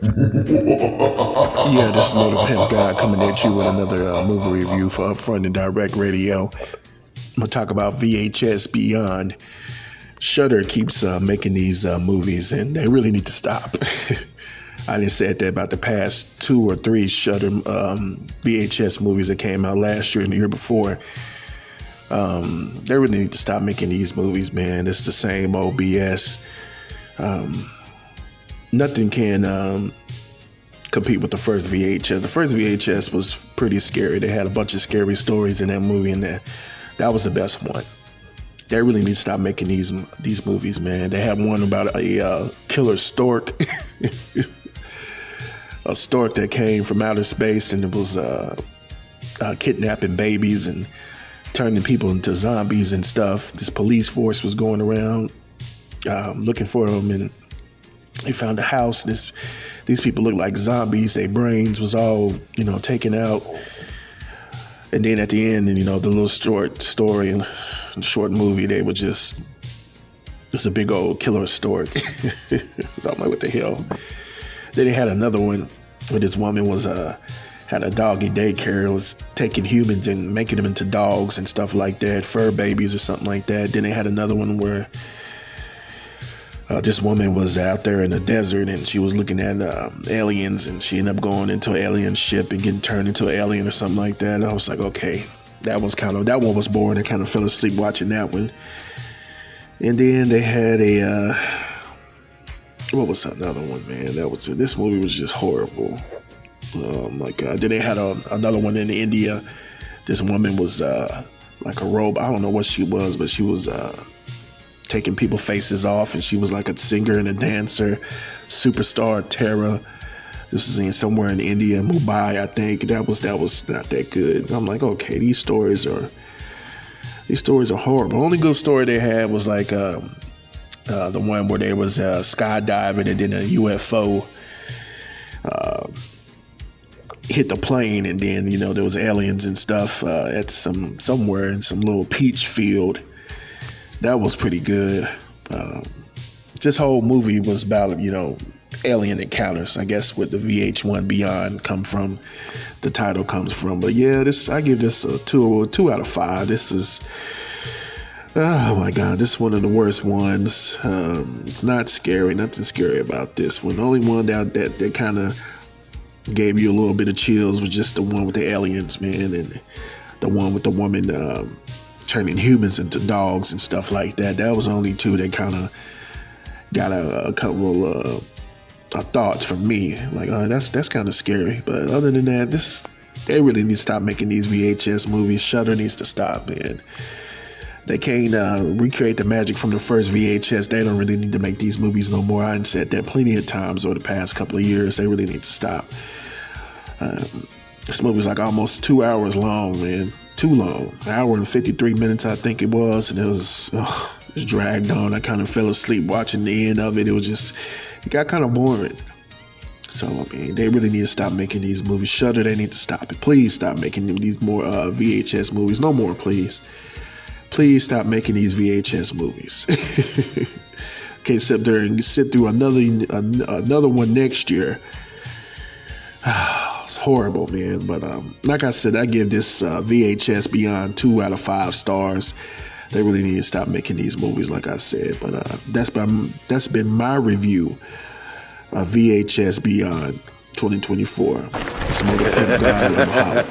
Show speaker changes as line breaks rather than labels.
Yeah, this is Motor Pimp Guy coming at you with another movie review for Upfront and Direct Radio. I'm gonna talk about VHS Beyond. Shudder keeps making these movies, and they really need to stop. I done said that about the past 2 or 3 Shudder VHS movies that came out last year and the year before. They really need to stop making these movies, man. It's the same old BS. Nothing can compete with the first VHS. The first VHS was pretty scary. They had a bunch of scary stories in that movie, and that was the best one. They really need to stop making these movies, man. They had one about a killer stork, a stork that came from outer space, and it was kidnapping babies and turning people into zombies and stuff. This police force was going around looking for them, and they found a house. These people looked like zombies. Their brains was all, taken out. And then at the end, the little short story and short movie, they were just a big old killer stork. So I'm like, what the hell? Then they had another one where this woman had a doggy daycare. It was taking humans and making them into dogs and stuff like that, fur babies or something like that. Then they had another one where this woman was out there in the desert and she was looking at aliens, and she ended up going into an alien ship and getting turned into an alien or something like that. And I was like, okay, that one was boring. I kind of fell asleep watching that one. And then they had what was another one, man? This movie was just horrible. Oh my God. Then they had another one in India. This woman was like a robot. I don't know what she was, but she was taking people's faces off, and she was like a singer and a dancer, superstar Tara. This was in somewhere in India, Mumbai, I think. That was not that good. I'm like, okay, these stories are horrible. The only good story they had was like the one where there was skydiving, and then a UFO hit the plane, and then there was aliens and stuff at somewhere in some little peach field. That was pretty good. This whole movie was about, alien encounters. I guess what the VH1 Beyond the title comes from. But yeah, I give this a 2 out of 5. This is, oh my God, this is one of the worst ones. It's not scary. Nothing scary about this one. The only one that kind of gave you a little bit of chills was just the one with the aliens, man, and the one with the woman turning humans into dogs and stuff like that. That was only 2 that kind of got a couple of thoughts from me. Like, that's kind of scary. But other than that, they really need to stop making these VHS movies. Shudder needs to stop, man. They can't recreate the magic from the first VHS. They don't really need to make these movies no more. I said that plenty of times over the past couple of years. They really need to stop. This movie's like almost 2 hours long, man. Too long. 1 hour and 53 minutes, I think it was. And it was dragged on. I kind of fell asleep watching the end of it. It got kind of boring. So, I mean, they really need to stop making these movies. Shudder, they need to stop it. Please stop making these more VHS movies. No more, please. Please stop making these VHS movies. Can't sit there and sit through another one next year. It's horrible, man. But like I said, I give this VHS Beyond 2 out of 5 stars. They really need to stop making these movies, like I said. But that's been my review of VHS Beyond 2024. It's Motor Pimp Guy. I'm holla.